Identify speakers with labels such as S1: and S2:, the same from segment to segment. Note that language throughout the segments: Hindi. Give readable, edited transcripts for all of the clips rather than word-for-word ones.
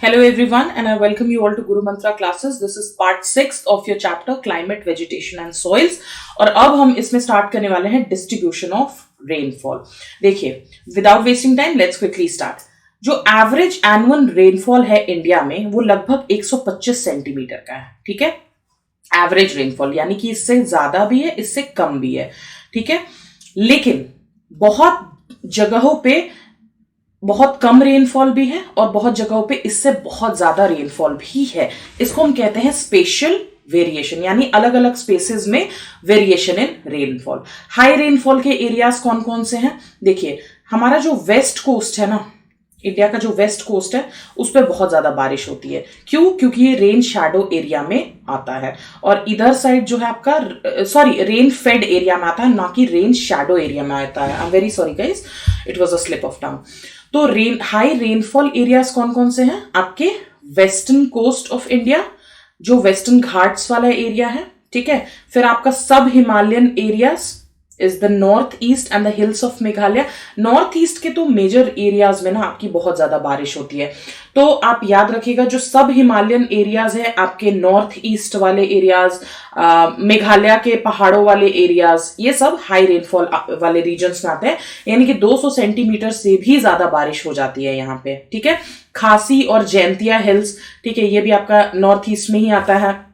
S1: Hello everyone and I welcome you all to Guru Mantra classes. This is part 6 of your chapter Climate, Vegetation and Soils और अब हम इसमें स्टार्ट करने वाले हैं डिस्ट्रीब्यूशन ऑफ रेनफॉल. देखिए, without wasting time let's quickly start. जो एवरेज एनुअल रेनफॉल है इंडिया में वो लगभग 125 सेंटीमीटर का है. ठीक है, एवरेज रेनफॉल यानी कि इससे ज्यादा भी है, इससे कम भी है. ठीक है, लेकिन बहुत जगहों पे बहुत कम रेनफॉल भी है और बहुत जगहों पे इससे बहुत ज्यादा रेनफॉल भी है. इसको हम कहते हैं स्पेशल वेरिएशन, यानी अलग अलग स्पेसेस में variation in rainfall. High rainfall के एरियाज कौन कौन से हैं? देखिए, हमारा जो वेस्ट कोस्ट है ना, इंडिया का जो वेस्ट कोस्ट है उस पर बहुत ज्यादा बारिश होती है. क्यों? क्योंकि ये रेन शैडो एरिया में आता है और इधर साइड जो है आपका रेन फेड एरिया में आता है, ना कि रेन शैडो एरिया में आता है. I am very sorry guys, it was a slip of tongue. तो हाई रेनफॉल एरियाज कौन कौन से हैं? आपके वेस्टर्न कोस्ट ऑफ इंडिया, जो वेस्टर्न घाट्स वाला एरिया है. ठीक है, फिर आपका सब Himalayan areas is the north east and the hills of Meghalaya. North east के तो मेजर एरियाज में ना आपकी बहुत ज्यादा बारिश होती है. तो आप याद रखिएगा, जो सब हिमालयन एरियाज है आपके नॉर्थ ईस्ट वाले एरियाज, मेघालय के पहाड़ों वाले एरियाज, ये सब हाई रेनफॉल वाले रीजन्स में आते हैं. यानी कि 200 सेंटीमीटर से भी ज्यादा बारिश हो जाती है यहाँ पे. ठीक है, खासी और जैंतिया हिल्स, ठीक है, ये भी आपका नॉर्थ ईस्ट में ही आता है.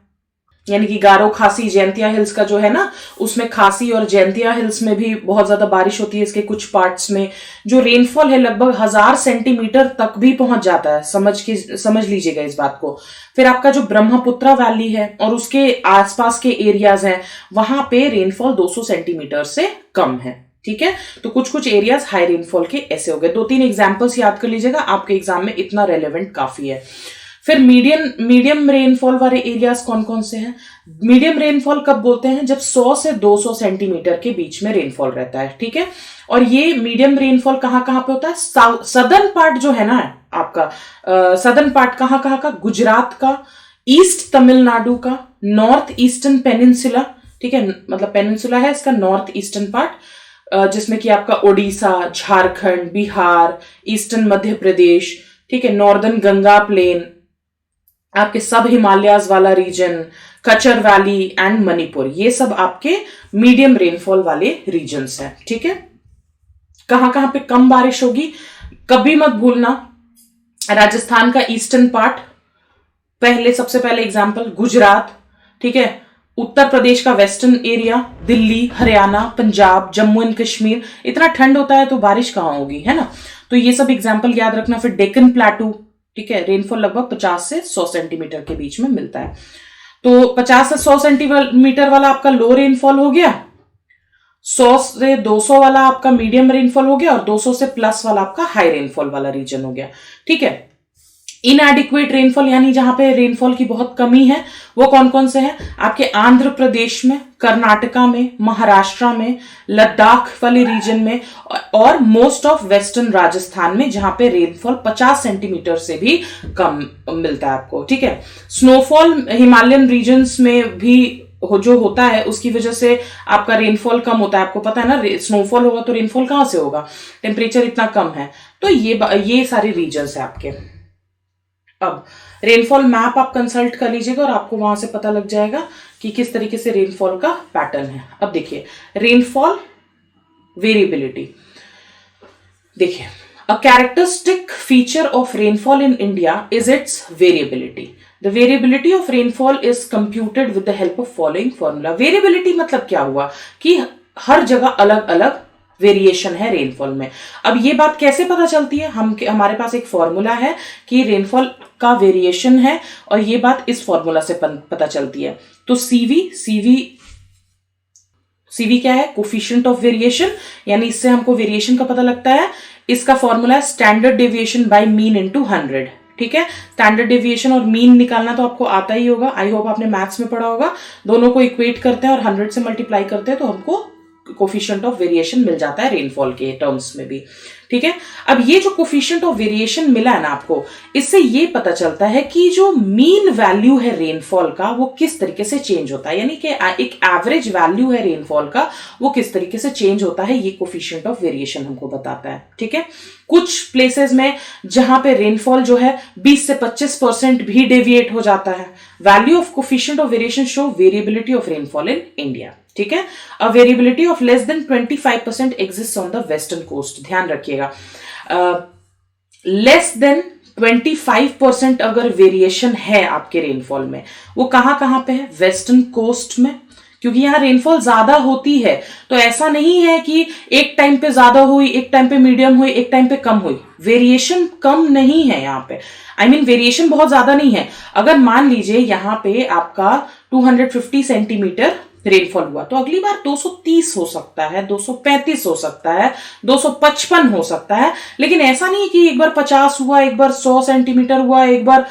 S1: यानी कि गारो खासी जैंतिया हिल्स का जो है ना, उसमें खासी और जैंतिया हिल्स में भी बहुत ज्यादा बारिश होती है. इसके कुछ पार्ट्स में जो रेनफॉल है लगभग 1000 सेंटीमीटर तक भी पहुंच जाता है. समझ लीजिएगा इस बात को. फिर आपका जो ब्रह्मपुत्रा वैली है और उसके आसपास के एरियाज हैं, वहां पे रेनफॉल 200 सेंटीमीटर से कम है. ठीक है, तो कुछ कुछ एरियाज हाई रेनफॉल के ऐसे हो गए. 2-3 एग्जाम्पल्स याद कर लीजिएगा, आपके एग्जाम में इतना रेलेवेंट काफी है. फिर मीडियम रेनफॉल वाले एरियाज कौन कौन से हैं? मीडियम रेनफॉल कब बोलते हैं? जब 100 से 200 सेंटीमीटर के बीच में रेनफॉल रहता है. ठीक है, और ये मीडियम रेनफॉल कहां कहां पे होता है? सदर्न पार्ट जो है ना आपका, सदर्न पार्ट कहां कहां का? गुजरात का, ईस्ट तमिलनाडु का, नॉर्थ ईस्टर्न पेनिनसुला. ठीक है, मतलब पेनिनसुला है इसका नॉर्थ ईस्टर्न पार्ट, जिसमें कि आपका ओडिशा, झारखंड, बिहार, ईस्टर्न मध्य प्रदेश, ठीक है, नॉर्दर्न गंगा प्लेन, आपके सब हिमालयाज वाला रीजन, कचर वैली एंड मणिपुर, ये सब आपके मीडियम रेनफॉल वाले रीजन्स हैं. ठीक है, कहां कहां पे कम बारिश होगी कभी मत भूलना. राजस्थान का ईस्टर्न पार्ट, सबसे पहले एग्जांपल गुजरात. ठीक है, उत्तर प्रदेश का western area, Delhi, Haryana, Punjab, Jammu and Kashmir. इतना ठंड होता है तो बारिश कहां होगी, है ना? तो ये सब एग्जाम्पल याद रखना. फिर डेक्कन प्लेटू, ठीक है, रेनफॉल लगभग 50 से 100 सेंटीमीटर के बीच में मिलता है. तो 50 से 100 सेंटीमीटर वाला आपका लो रेनफॉल हो गया, 100 से 200 वाला आपका मीडियम रेनफॉल हो गया और 200 से प्लस वाला आपका हाई रेनफॉल वाला रीजन हो गया. ठीक है, इनएडिक्वेट रेनफॉल यानी जहां पे रेनफॉल की बहुत कमी है, वो कौन कौन से हैं? आपके आंध्र प्रदेश में, कर्नाटका में, महाराष्ट्र में, लद्दाख वाले रीजन में और मोस्ट ऑफ वेस्टर्न राजस्थान में, जहां पे रेनफॉल 50 सेंटीमीटर से भी कम मिलता है आपको. ठीक है, स्नोफॉल हिमालयन रीजन्स में भी जो होता है उसकी वजह से आपका रेनफॉल कम होता है. आपको पता है ना, स्नोफॉल होगा तो रेनफॉल कहां से होगा? टेम्परेचर इतना कम है. तो ये सारे रीजन्स है आपके. अब रेनफॉल मैप आप कंसल्ट कर लीजिएगा और आपको वहां से पता लग जाएगा कि किस तरीके से रेनफॉल का पैटर्न है. अब देखिए, रेनफॉल वेरिएबिलिटी. देखिए, a characteristic feature of rainfall in India is it's variability. The variability of rainfall is computed with the help of following formula. Variability मतलब क्या हुआ कि हर जगह अलग अलग वेरिएशन है रेनफॉल में. अब ये बात कैसे पता चलती है? हमारे पास एक फॉर्मूला है कि रेनफॉल का वेरिएशन है और ये बात इस फॉर्मूला से पता चलती है. तो सीवी क्या है? कोफिशिएंट ऑफ वेरिएशन, यानी इससे हमको वेरिएशन का पता लगता है. इसका फॉर्मूला है standard deviation by mean into 100. ठीक है, स्टैंडर्ड डेविएशन और मीन निकालना तो आपको आता ही होगा. आई होप आपने मैथ्स में पढ़ा होगा. दोनों को इक्वेट करते हैं और 100 से मल्टीप्लाई करते हैं तो हमको कोफिशिएंट ऑफ वेरिएशन मिल जाता है रेनफॉल के टर्म्स में भी, ठीक है। अब ये जो कोफिशिएंट ऑफ वेरिएशन मिला है ना आपको, इससे ये पता चलता है कि जो मीन वैल्यू है रेनफॉल का वो किस तरीके से चेंज होता है, यानी कि एक एवरेज वैल्यू है रेनफॉल का वो किस तरीके से चेंज होता है, ये कोफिशिएंट ऑफ वेरिएशन हमको बताता है, ठीक है। कुछ प्लेसेस में जहां पे रेनफॉल जो है 20 से 25% भी डेविएट हो जाता है। Value of coefficient of variation show variability of rainfall in India, ठीक है। A variability of less than 25% exist on the western coast, ध्यान रखिएगा। लेस देन 25% अगर वेरिएशन है आपके रेनफॉल में, वो कहां पे है, वेस्टर्न कोस्ट में, क्योंकि यहां रेनफॉल ज्यादा होती है। तो ऐसा नहीं है कि एक टाइम पे ज्यादा हुई, एक टाइम पे मीडियम हुई, एक टाइम पे कम हुई, वेरिएशन कम नहीं है यहां पे, वेरिएशन बहुत ज्यादा नहीं है। अगर मान लीजिए यहां पे आपका 250 सेंटीमीटर रेनफॉल हुआ, तो अगली बार 230 हो सकता है, 235 हो सकता है, 255 हो सकता है, लेकिन ऐसा नहीं कि एक बार 50 हुआ, एक बार 100 सेंटीमीटर हुआ, एक बार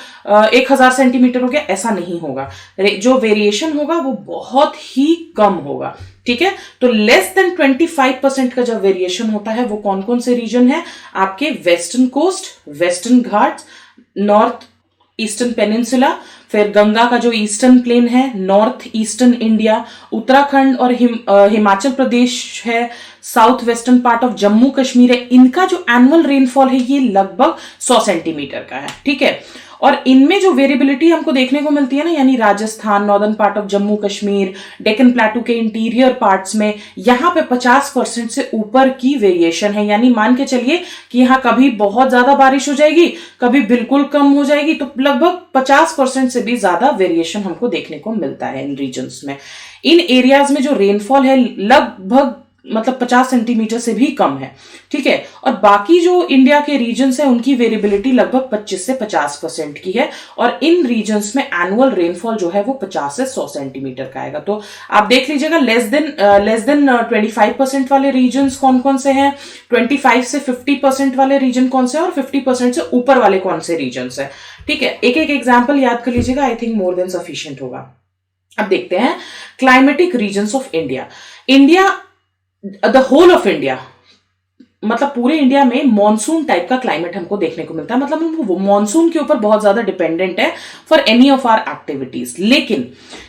S1: 1000 सेंटीमीटर हो गया, ऐसा नहीं होगा। जो वेरिएशन होगा वो बहुत ही कम होगा, ठीक है। तो लेस देन 25% का जब वेरिएशन होता है वो कौन कौन से रीजन है आपके, western coast, western ghats, north eastern peninsula, फिर गंगा का जो ईस्टर्न प्लेन है, नॉर्थ ईस्टर्न इंडिया, उत्तराखंड और हिमाचल प्रदेश है, south western part of Jammu Kashmir है। इनका जो एनुअल रेनफॉल है ये लगभग 100 सेंटीमीटर का है, ठीक है। और इनमें जो वेरिएबिलिटी हमको देखने को मिलती है ना, यानी Rajasthan, northern part of Jammu Kashmir, Deccan प्लेटू के इंटीरियर पार्ट्स में यहां पे 50% से ऊपर की वेरिएशन है। यानी मान के चलिए कि यहां कभी बहुत ज्यादा बारिश हो जाएगी, कभी बिल्कुल कम हो जाएगी, तो लगभग 50% से भी ज्यादा वेरिएशन हमको देखने को मिलता है इन रीजन्स में। इन एरियाज में जो रेनफॉल है लगभग 50 सेंटीमीटर से भी कम है, ठीक है। और बाकी जो इंडिया के रीजन्स है उनकी वेरिएबिलिटी लगभग 25 से 50% की है, और इन रीजन्स में एनुअल रेनफॉल जो है वो 50 से 100 सेंटीमीटर का आएगा। तो आप देख लीजिएगा लेस देन 25% वाले रीजन्स कौन कौन से हैं, 25 से 50% वाले रीजन कौन से हैं, और 50% से ऊपर वाले कौन से रीजन्स है, ठीक है। एक एक एग्जाम्पल याद कर लीजिएगा, I think more than sufficient होगा। अब देखते हैं climatic regions of India, the whole of India, पूरे इंडिया में मॉनसून टाइप का क्लाइमेट हमको देखने को मिलता है। हम मॉनसून के ऊपर बहुत ज्यादा डिपेंडेंट है for any of our activities. लेकिन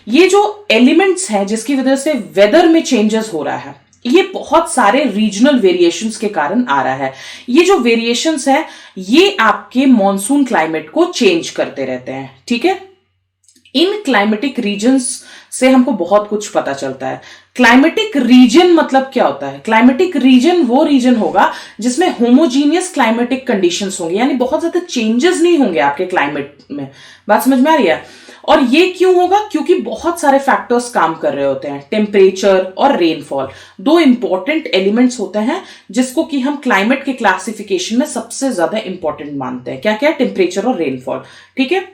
S1: ये जो एलिमेंट्स हैं जिसकी वजह से वेदर में चेंजेस हो रहा है, ये बहुत सारे रीजनल वेरिएशंस के कारण आ रहा है। ये जो वेरिएशंस है ये आपके मॉनसून क्लाइमेट को चेंज करते रहते हैं, ठीक है। इन क्लाइमेटिक रीजन्स से हमको बहुत कुछ पता चलता है। क्लाइमेटिक रीजन मतलब क्या होता है, क्लाइमेटिक रीजन वो रीजन होगा जिसमें होमोजीनियस क्लाइमेटिक कंडीशंस होंगे, यानी बहुत ज्यादा चेंजेस नहीं होंगे आपके क्लाइमेट में। बात समझ में आ रही है। और ये क्यों होगा, क्योंकि बहुत सारे फैक्टर्स काम कर रहे होते हैं। टेम्परेचर और रेनफॉल दो इंपॉर्टेंट एलिमेंट्स होते हैं जिसको कि हम क्लाइमेट के क्लासिफिकेशन में सबसे ज्यादा इंपॉर्टेंट मानते हैं। क्या क्या, टेम्परेचर और रेनफॉल, ठीक है।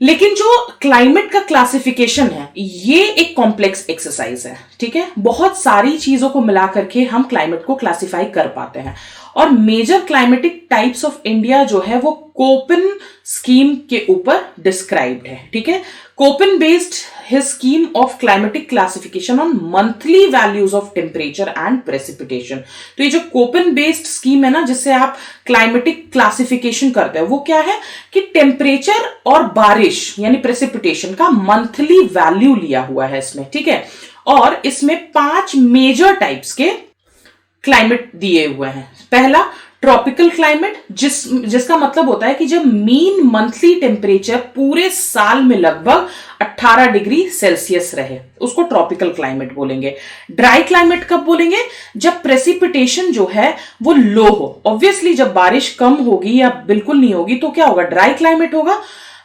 S1: लेकिन जो क्लाइमेट का क्लासिफिकेशन है ये एक कॉम्प्लेक्स एक्सरसाइज है, ठीक है। बहुत सारी चीजों को मिला करके हम क्लाइमेट को क्लासिफाई कर पाते हैं। और major climatic types of India जो है वो कोपेन स्कीम के ऊपर डिस्क्राइब्ड है, ठीक है। Koppen based his scheme of climatic classification on monthly values of temperature and precipitation. तो ये जो कोपेन बेस्ड स्कीम है ना जिससे आप क्लाइमेटिक क्लासिफिकेशन करते हैं, वो क्या है कि टेम्परेचर और बारिश यानी प्रेसिपिटेशन का मंथली वैल्यू लिया हुआ है इसमें, ठीक है। और इसमें 5 मेजर टाइप्स के क्लाइमेट दिए हुए हैं। पहला ट्रॉपिकल क्लाइमेट, जिसका मतलब होता है कि जब मीन मंथली टेम्परेचर पूरे साल में लगभग 18 डिग्री सेल्सियस रहे, उसको ट्रॉपिकल क्लाइमेट बोलेंगे। ड्राई क्लाइमेट कब बोलेंगे, जब प्रेसिपिटेशन जो है वो लो हो। ऑब्वियसली जब बारिश कम होगी या बिल्कुल नहीं होगी तो क्या होगा, ड्राई क्लाइमेट होगा।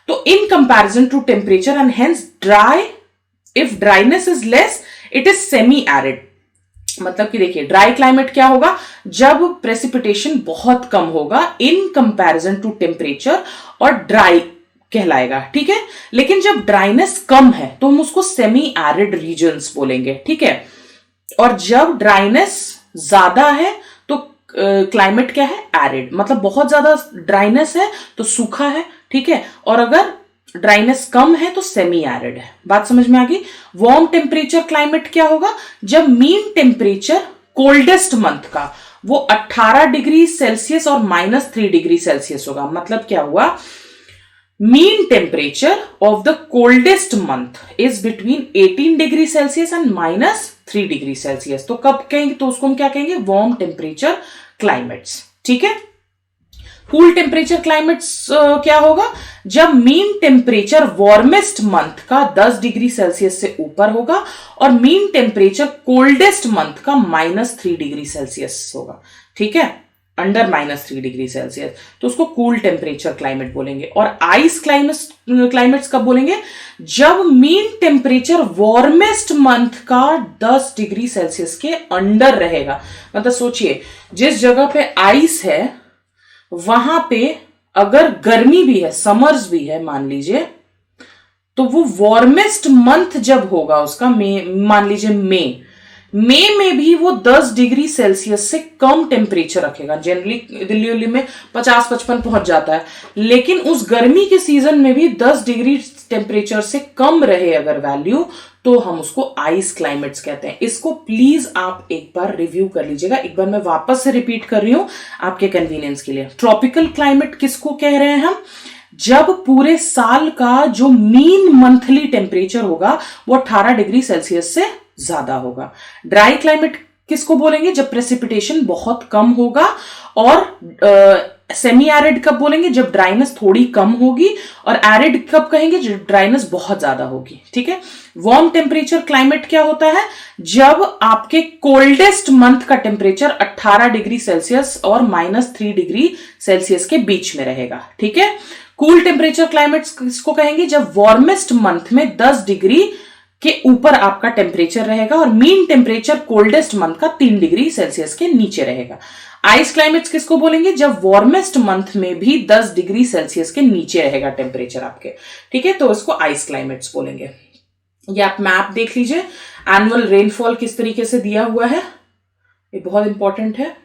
S1: तो in comparison to temperature and hence dry, if dryness is less it is semi arid. मतलब कि देखिए ड्राई क्लाइमेट क्या होगा, जब प्रेसिपिटेशन बहुत कम होगा इन कंपैरिजन टू टेम्परेचर, और ड्राई कहलाएगा, ठीक है। लेकिन जब ड्राइनेस कम है तो हम उसको सेमी एरिड रीजन्स बोलेंगे, ठीक है। और जब ड्राइनेस ज्यादा है तो क्लाइमेट क्या है, एरिड, मतलब बहुत ज्यादा ड्राइनेस है तो सूखा है, ठीक है। और अगर ड्राइनेस कम है तो सेमी एरिड है। बात समझ में आ गई। वार्म टेम्परेचर क्लाइमेट क्या होगा? जब मीन टेम्परेचर कोल्डेस्ट मंथ का वो 18 डिग्री सेल्सियस और -3 डिग्री सेल्सियस होगा। मतलब क्या हुआ? Mean temperature of the coldest month is between 18 degree Celsius and -3 degree Celsius. तो कब कहेंगे? तो उसको हम क्या कहेंगे? Warm temperature climates. ठीक है। कूल टेम्परेचर क्लाइमेट्स क्या होगा? जब मीन टेम्परेचर वार्मेस्ट मंथ का 10 डिग्री सेल्सियस से ऊपर होगा और मीन टेम्परेचर कोल्डेस्ट मंथ का -3 डिग्री सेल्सियस होगा। ठीक है, अंडर -3 डिग्री सेल्सियस, तो उसको कूल टेम्परेचर क्लाइमेट बोलेंगे। और आइस क्लाइमेट्स कब बोलेंगे? जब मीन टेम्परेचर वार्मेस्ट मंथ का 10 डिग्री सेल्सियस के अंडर रहेगा। मतलब सोचिए, जिस जगह पे आइस है वहां पे अगर गर्मी भी है, समर्स भी है मान लीजिए, तो वो वार्मेस्ट मंथ जब होगा उसका, मान लीजिए मई में भी वो 10 डिग्री सेल्सियस से कम टेम्परेचर रखेगा। जनरली दिल्ली में 50-55 पहुंच जाता है, लेकिन उस गर्मी के सीजन में भी 10 डिग्री टेम्परेचर से कम रहे अगर वैल्यू, तो हम उसको आइस क्लाइमेट्स कहते हैं। इसको प्लीज आप एक बार रिव्यू कर लीजिएगा। एक बार मैं वापस से रिपीट कर रही हूं आपके कन्वीनियंस के लिए। ट्रॉपिकल क्लाइमेट किसको कह रहे हैं हम? जब पूरे साल का जो मीन मंथली टेम्परेचर होगा वो 18 डिग्री सेल्सियस से ज्यादा होगा। ड्राई क्लाइमेट किसको बोलेंगे? जब प्रेसिपिटेशन बहुत कम होगा। और सेमी एरिड कब बोलेंगे? जब ड्राइनेस थोड़ी कम होगी। और एरिड कब कहेंगे? जब ड्राइनेस बहुत ज्यादा होगी। ठीक है। वार्म टेम्परेचर क्लाइमेट क्या होता है? जब आपके कोल्डेस्ट मंथ का टेम्परेचर 18 डिग्री सेल्सियस और -3 डिग्री सेल्सियस के बीच में रहेगा। ठीक है। कूल टेम्परेचर क्लाइमेट किसको कहेंगे? जब वार्मेस्ट मंथ में 10 डिग्री के ऊपर आपका टेम्परेचर रहेगा और मीन टेम्परेचर कोल्डेस्ट मंथ का 3 डिग्री सेल्सियस के नीचे रहेगा। आइस क्लाइमेट्स किसको बोलेंगे? जब वार्मेस्ट मंथ में भी 10 डिग्री सेल्सियस के नीचे रहेगा टेम्परेचर आपके। ठीक है, तो इसको आइस क्लाइमेट्स बोलेंगे। ये आप मैप देख लीजिए, एनुअल रेनफॉल किस तरीके से दिया हुआ है, ये बहुत इंपॉर्टेंट है।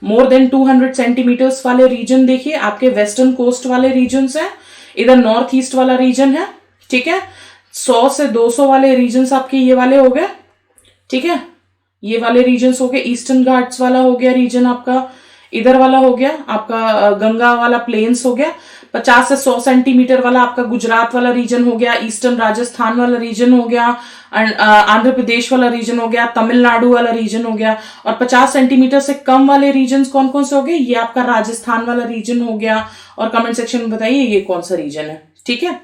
S1: मोर देन 200 सेंटीमीटर्स वाले रीजन देखिए आपके वेस्टर्न कोस्ट वाले रीजन है, इधर नॉर्थ ईस्ट वाला रीजन है। ठीक है, 100 से 200 वाले रीजन्स आपके ये वाले हो गए। ठीक है, ये वाले रीजन्स हो गए। ईस्टर्न घाट्स वाला हो गया रीजन आपका, इधर वाला हो गया आपका गंगा वाला प्लेन्स हो गया। 50 से 100 सेंटीमीटर वाला आपका गुजरात वाला रीजन हो गया, ईस्टर्न राजस्थान वाला रीजन हो गया, आंध्र प्रदेश वाला रीजन हो गया, तमिलनाडु वाला रीजन हो गया। और 50 सेंटीमीटर से कम वाले रीजन कौन कौन से हो गए? ये आपका राजस्थान वाला रीजन हो गया। और कमेंट सेक्शन में बताइए ये कौन सा रीजन है। ठीक है,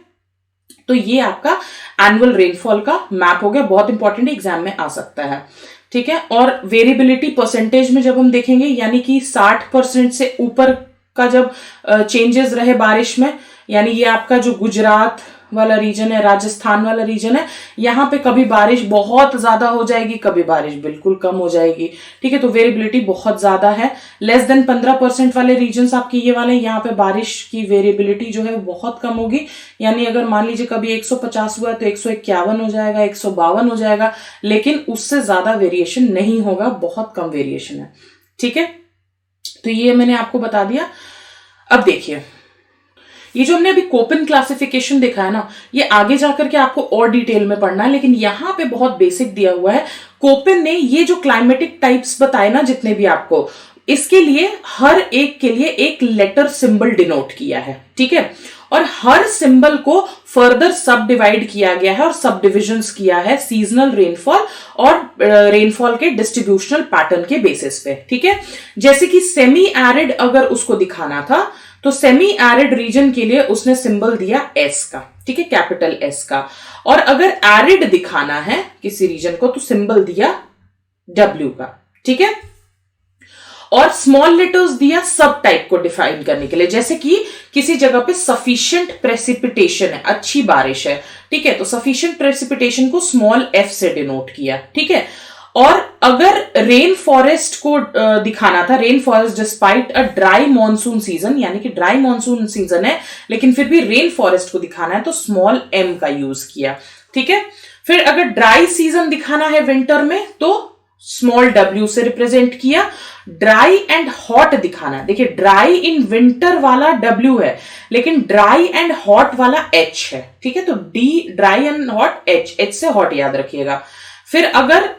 S1: तो ये आपका एनुअल रेनफॉल का मैप हो गया, बहुत इंपॉर्टेंट एग्जाम में आ सकता है। ठीक है, और वेरिएबिलिटी परसेंटेज में जब हम देखेंगे, यानी कि 60% से ऊपर का जब चेंजेस रहे बारिश में, यानी ये आपका जो गुजरात वाला रीजन है, राजस्थान वाला रीजन है, यहाँ पे कभी बारिश बहुत ज्यादा हो जाएगी, कभी बारिश बिल्कुल कम हो जाएगी। ठीक है, तो वेरिएबिलिटी बहुत ज्यादा है। लेस देन 15% वाले रीजन्स आपके ये वाले, यहाँ पे बारिश की वेरिएबिलिटी जो है बहुत कम होगी। यानी अगर मान लीजिए कभी 150 हुआ तो 151 हो जाएगा, 152 हो जाएगा, लेकिन उससे ज्यादा वेरिएशन नहीं होगा, बहुत कम वेरिएशन है। ठीक है, तो ये मैंने आपको बता दिया। अब देखिए, ये जो हमने अभी कोपेन क्लासिफिकेशन देखा है ना, ये आगे जाकर के आपको और डिटेल में पढ़ना है, लेकिन यहां पे बहुत बेसिक दिया हुआ है। कोपेन ने ये जो क्लाइमेटिक टाइप्स बताए ना जितने भी आपको, इसके लिए हर एक के लिए एक लेटर सिंबल डिनोट किया है। ठीक है, और हर सिंबल को फर्दर सब डिवाइड किया गया है और सब डिविजन्स किया है सीजनल रेनफॉल और रेनफॉल के डिस्ट्रीब्यूशनल पैटर्न के बेसिस पे। ठीक है, जैसे कि सेमी एरिड अगर उसको दिखाना था तो सेमी एरिड रीजन के लिए उसने सिंबल दिया एस का। ठीक है, कैपिटल एस का। और अगर एरिड दिखाना है किसी रीजन को तो सिंबल दिया डब्ल्यू का। ठीक है, और स्मॉल लेटर्स दिया सब टाइप को डिफाइन करने के लिए, जैसे कि किसी जगह पे सफिशिएंट प्रेसिपिटेशन है, अच्छी बारिश है। ठीक है, तो सफिशिएंट प्रेसिपिटेशन को स्मॉल एफ से डिनोट किया। ठीक है, और अगर रेन फॉरेस्ट को दिखाना था, rain forest despite a dry monsoon season, यानी कि ड्राई मॉनसून सीजन है लेकिन फिर भी रेन फॉरेस्ट को दिखाना है, तो स्मॉल एम का यूज किया। ठीक है, फिर अगर ड्राई सीजन दिखाना है विंटर में तो स्मॉल w से रिप्रेजेंट किया। ड्राई एंड हॉट दिखाना, देखिए ड्राई इन विंटर वाला w है, लेकिन ड्राई एंड हॉट वाला h है, ठीक है। तो d dry and hot, h से हॉट याद रखिएगा। फिर अगर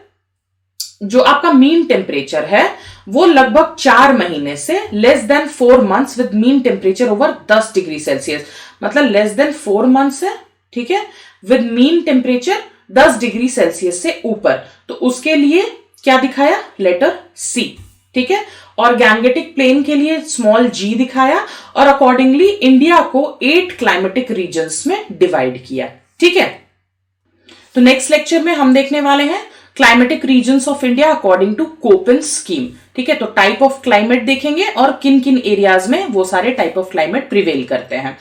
S1: जो आपका मीन टेम्परेचर है वो लगभग 4 महीने से less than 4 months with mean temperature over 10 degree Celsius, मतलब लेस देन 4 मंथ्स है, ठीक है, with mean temperature 10 degree Celsius से ऊपर, तो उसके लिए क्या दिखाया, लेटर C, ठीक है। और गैंगेटिक प्लेन के लिए स्मॉल g दिखाया, और अकॉर्डिंगली इंडिया को 8 क्लाइमेटिक रीजन्स में डिवाइड किया, ठीक है। तो नेक्स्ट लेक्चर में हम देखने वाले हैं climatic regions of India according to Koppen scheme, ठीक है। तो टाइप ऑफ क्लाइमेट देखेंगे और किन किन एरियाज में वो सारे टाइप ऑफ क्लाइमेट प्रिवेल करते हैं।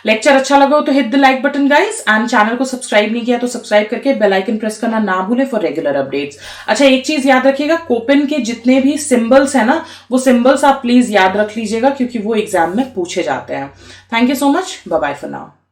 S1: लेक्चर अच्छा लगा हो तो hit the like button guys, and channel को सब्सक्राइब नहीं किया तो सब्सक्राइब करके बेल आइकन प्रेस करना ना भूलें फॉर रेगुलर अपडेट्स। अच्छा, एक चीज याद रखिएगा, कोपेन के जितने भी सिंबल्स है ना, वो सिंबल्स आप प्लीज याद रख लीजिएगा क्योंकि वो एग्जाम में पूछे जाते हैं। Thank you so much, bye bye for now.